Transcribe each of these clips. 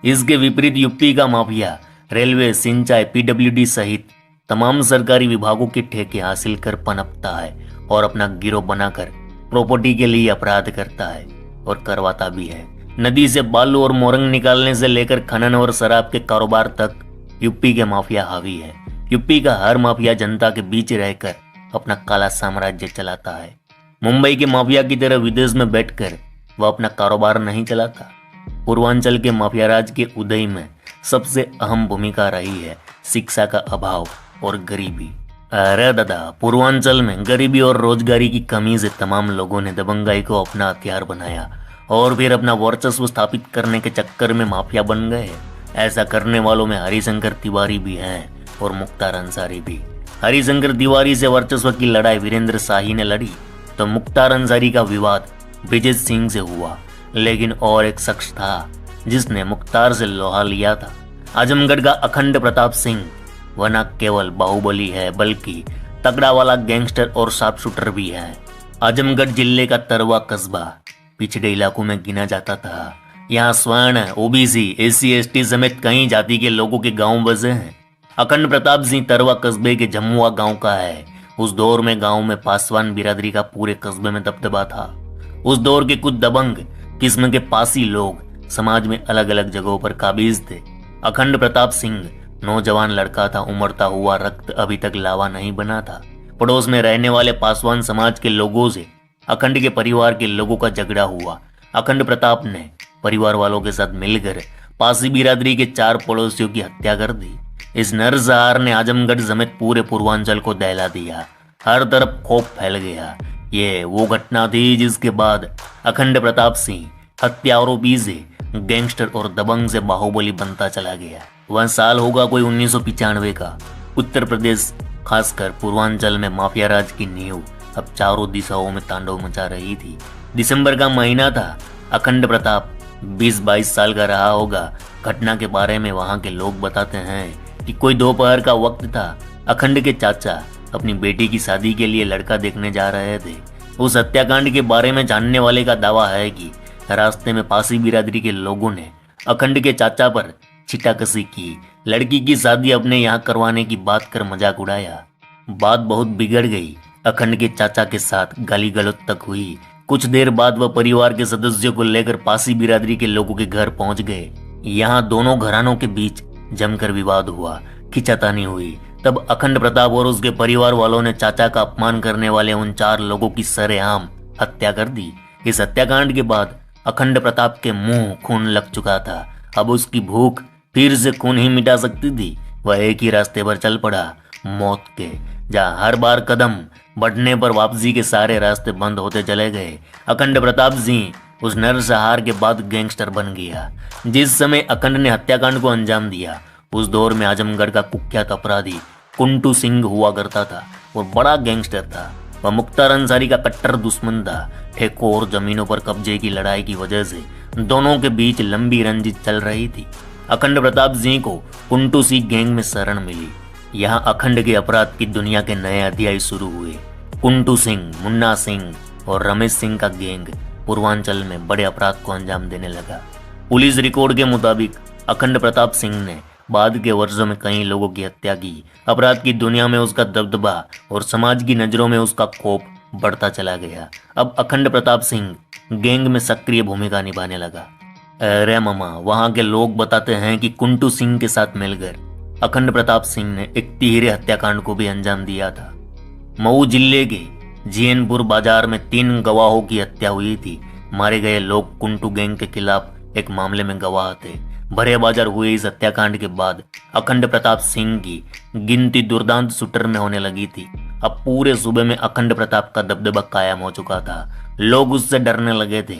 इसके विपरीत यूपी का माफिया रेलवे, सिंचाई, पीडब्ल्यूडी सहित तमाम सरकारी विभागों के ठेके हासिल कर पनपता है और अपना गिरोह बनाकर प्रॉपर्टी के लिए अपराध करता है और करवाता भी है। नदी से बालू और मोरंग निकालने से लेकर खनन और शराब के कारोबार तक यूपी के माफिया हावी है। यूपी का हर माफिया जनता के बीच रहकर अपना काला साम्राज्य चलाता है। मुंबई के माफिया की तरह विदेश में बैठकर वह अपना कारोबार नहीं चलाता। पूर्वांचल के माफिया राज के उदय में सबसे अहम भूमिका रही है शिक्षा का अभाव और गरीबी। अरे दादा, पूर्वांचल में गरीबी और रोजगारी की कमी से तमाम लोगों ने दबंगाई को अपना हथियार बनाया और फिर अपना वर्चस्व स्थापित करने के चक्कर में माफिया बन गए। ऐसा करने वालों में हरिशंकर तिवारी भी हैं और मुख्तार अंसारी भी। हरिशंकर तिवारी से वर्चस्व की लड़ाई वीरेंद्र शाही ने लड़ी तो मुख्तार अंसारी का विवाद विजय सिंह से हुआ। लेकिन और एक शख्स था जिसने मुख्तार से लोहा लिया था। आजमगढ़ का अखंड प्रताप सिंह वह न केवल बाहुबली है बल्कि तगड़ा वाला गैंगस्टर और शार्प शूटर भी है। आजमगढ़ जिले का तरवा कस्बा पिछड़े इलाकों में गिना जाता था। यहाँ स्वर्ण, ओबीसी, एससी, एसटी समेत कई जाति के लोगों के गांव बसे हैं। अखंड प्रताप सिंह तरवा कस्बे के जमुआ गांव का है। उस दौर में गांव में पासवान बिरादरी का पूरे कस्बे में दबदबा था। उस दौर के कुछ दबंग किस्म के पासी लोग समाज में अलग अलग जगहों पर काबिज थे। अखंड प्रताप सिंह नौजवान लड़का था, उमड़ता हुआ रक्त अभी तक लावा नहीं बना था। पड़ोस में रहने वाले पासवान समाज के लोगों से अखंड के परिवार के लोगों का झगड़ा हुआ। अखंड प्रताप ने परिवार वालों के साथ मिलकर पासी बिरादरी के 4 पड़ोसियों की हत्या कर दी। इस नरसंहार ने आजमगढ़ समेत पूरे पूर्वांचल को दहला दिया। हर तरफ खौफ फैल गया। ये वो घटना थी जिसके बाद अखंड प्रताप सिंह हत्यारोपी से गैंगस्टर और दबंग से बाहुबली बनता चला गया। वह साल होगा कोई 1995 का। उत्तर प्रदेश खासकर पूर्वांचल में माफिया राज की नींव अब चारों दिशाओं में तांडव मचा रही थी। दिसंबर का महीना था। अखंड प्रताप 20-22 साल का रहा होगा। घटना के बारे में वहां के लोग बताते हैं कि कोई दोपहर का वक्त था। अखंड के चाचा अपनी बेटी की शादी के लिए लड़का देखने जा रहे थे। उस हत्याकांड के बारे में जानने वाले का दावा है कि रास्ते में पासी बिरादरी के लोगों ने अखंड के चाचा पर छिटाकसी की। लड़की की शादी अपने यहाँ करवाने की बात कर मजाक उड़ाया। बात बहुत बिगड़ गई। अखंड के चाचा के साथ गाली गलौज तक हुई। कुछ देर बाद वह परिवार के सदस्यों को लेकर पासी बिरादरी के लोगों के घर पहुंच गए। यहाँ दोनों घरानों के बीच जमकर विवाद हुआ, खींचातानी हुई। तब अखंड प्रताप और उसके परिवार वालों ने चाचा का अपमान करने वाले उन 4 लोगों की सरेआम हत्या कर दी। इस हत्याकांड के बाद अखंड प्रताप के मुंह खून लग चुका था। अब उसकी भूख फिर से खून ही मिटा सकती थी। वह एक ही रास्ते पर चल पड़ा, मौत के, जहाँ हर बार कदम बढ़ने पर वापसी के सारे रास्ते बंद होते चले गए। अखंड प्रताप सिंह उस नरसंहार के बाद गैंगस्टर बन गया। जिस समय अखंड ने हत्याकांड को अंजाम दिया उस दौर में आजमगढ़ का कुख्यात अपराधी कुंटू सिंह हुआ करता था और बड़ा गैंगस्टर था। वह मुख्तार अंसारी का कट्टर दुश्मन था। ठेकों और जमीनों पर कब्जे की लड़ाई की वजह से दोनों के बीच लंबी रंजिश चल रही थी। अखंड प्रताप सिंह को कुंटू सिंह गैंग में शरण मिली। यहाँ अखंड के अपराध की दुनिया के नए अध्याय शुरू हुए। कुंटू सिंह, मुन्ना सिंह और रमेश सिंह का गैंग पूर्वांचल में बड़े अपराध को अंजाम देने लगा। पुलिस रिकॉर्ड के मुताबिक अखंड प्रताप सिंह ने बाद के वर्षों में कई लोगों की हत्या की। अपराध की दुनिया में उसका दबदबा और समाज की नजरों में उसका खौफ बढ़ता चला गया। अब अखंड प्रताप सिंह गैंग में सक्रिय भूमिका निभाने लगा। अरे मामा, वहां के लोग बताते हैं कि कुंटू सिंह के साथ मिलकर अखंड प्रताप सिंह ने एक तिहरे हत्याकांड को भी अंजाम दिया था। मऊ जिले के जीएनपुर बाजार में 3 गवाहों की हत्या हुई थी। मारे गए लोग कुंटू गैंग के खिलाफ एक मामले में गवाह थे। भरे बाजार हुए इस हत्याकांड के बाद अखंड प्रताप सिंह की गिनती दुर्दांत शूटर में होने लगी थी। अब पूरे सूबे में अखंड प्रताप का दबदबा कायम हो चुका था। लोग उससे डरने लगे थे।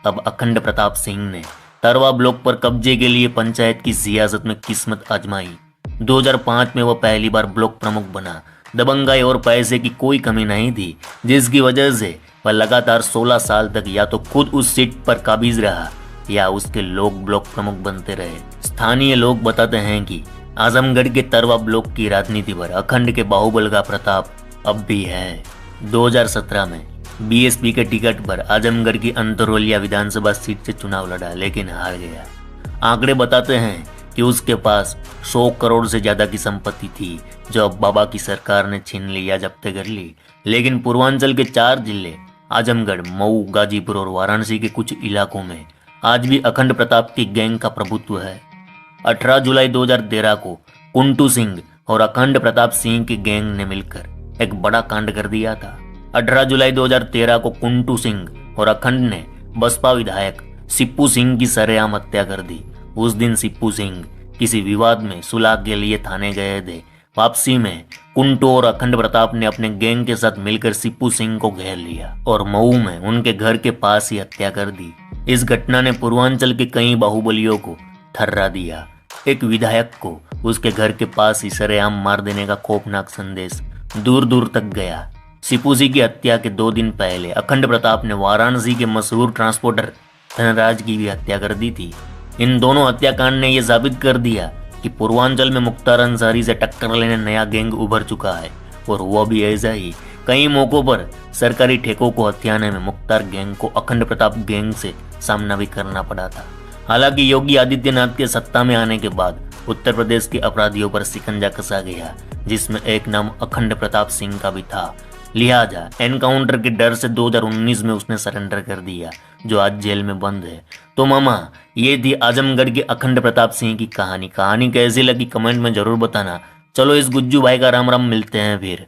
अब अखंड प्रताप सिंह ने तरवा ब्लॉक पर कब्जे के लिए पंचायत की सियासत में किस्मत आजमाई। 2005 में वह पहली बार ब्लॉक प्रमुख बना। दबंगाई और पैसे की कोई कमी नहीं थी, जिसकी वजह से वह लगातार 16 साल तक या तो खुद उस सीट पर काबिज रहा या उसके लोग ब्लॉक प्रमुख बनते रहे। स्थानीय लोग बताते हैं कि आजमगढ़ के तरवा ब्लॉक की राजनीति पर अखंड के बाहुबल का प्रताप अब भी है। 2017 में बीएसपी के टिकट पर आजमगढ़ की अंतरौलिया विधानसभा सीट से चुनाव लड़ा लेकिन हार गया। आंकड़े बताते हैं कि उसके पास 100 करोड़ से ज्यादा की संपत्ति थी, जो अब बाबा की सरकार ने छीन ली या जब्त कर ली। लेकिन पूर्वांचल के 4 जिले आजमगढ़, मऊ, गाजीपुर और वाराणसी के कुछ इलाकों में आज भी अखंड प्रताप की गैंग का प्रभुत्व है। 18 जुलाई 2013 को कुंटू सिंह और अखंड प्रताप सिंह की गैंग ने मिलकर एक बड़ा कांड कर दिया था। 18 जुलाई 2013 को कुंटू सिंह और अखंड ने बसपा विधायक सिप्पू सिंह की सरेआम हत्या कर दी। उस दिन सिप्पू सिंह किसी विवाद में सुलह के लिए थाने गए थे। वापसी में कुंटू और अखंड प्रताप ने अपने गैंग के साथ मिलकर सिप्पू सिंह को घेर लिया और मऊ में उनके घर के पास ही हत्या कर दी। इस घटना ने पूर्वांचल के कई बाहुबलियों को थर्रा दिया। एक विधायक को उसके घर के पास ही सरेआम मार देने का खौफनाक संदेश दूर दूर तक गया। सिप्पू सिंह की हत्या के 2 दिन पहले अखंड प्रताप ने वाराणसी के मशहूर ट्रांसपोर्टर धनराज की भी हत्या कर दी थी। इन दोनों हत्याकांड ने यह साबित कर दिया कि पूर्वांचल में मुख्तार अंसारी से टक्कर लेने नया गैंग उभर चुका है, और वह भी ऐसा ही। कई मौकों पर सरकारी ठेकों को हथियाने में मुख्तार गैंग को अखंड प्रताप गैंग से सामना भी करना पड़ा था। हालांकि योगी आदित्यनाथ के सत्ता में आने के बाद उत्तर प्रदेश के अपराधियों पर शिकंजा कसा गया, जिसमें एक नाम अखंड प्रताप सिंह का भी था। लिहाजा एनकाउंटर के डर से 2019 में उसने सरेंडर कर दिया, जो आज जेल में बंद है। तो मामा, ये थी आजमगढ़ के अखंड प्रताप सिंह की कहानी। कहानी कैसी लगी कमेंट में जरूर बताना। चलो इस गुज्जू भाई का राम राम, मिलते हैं फिर।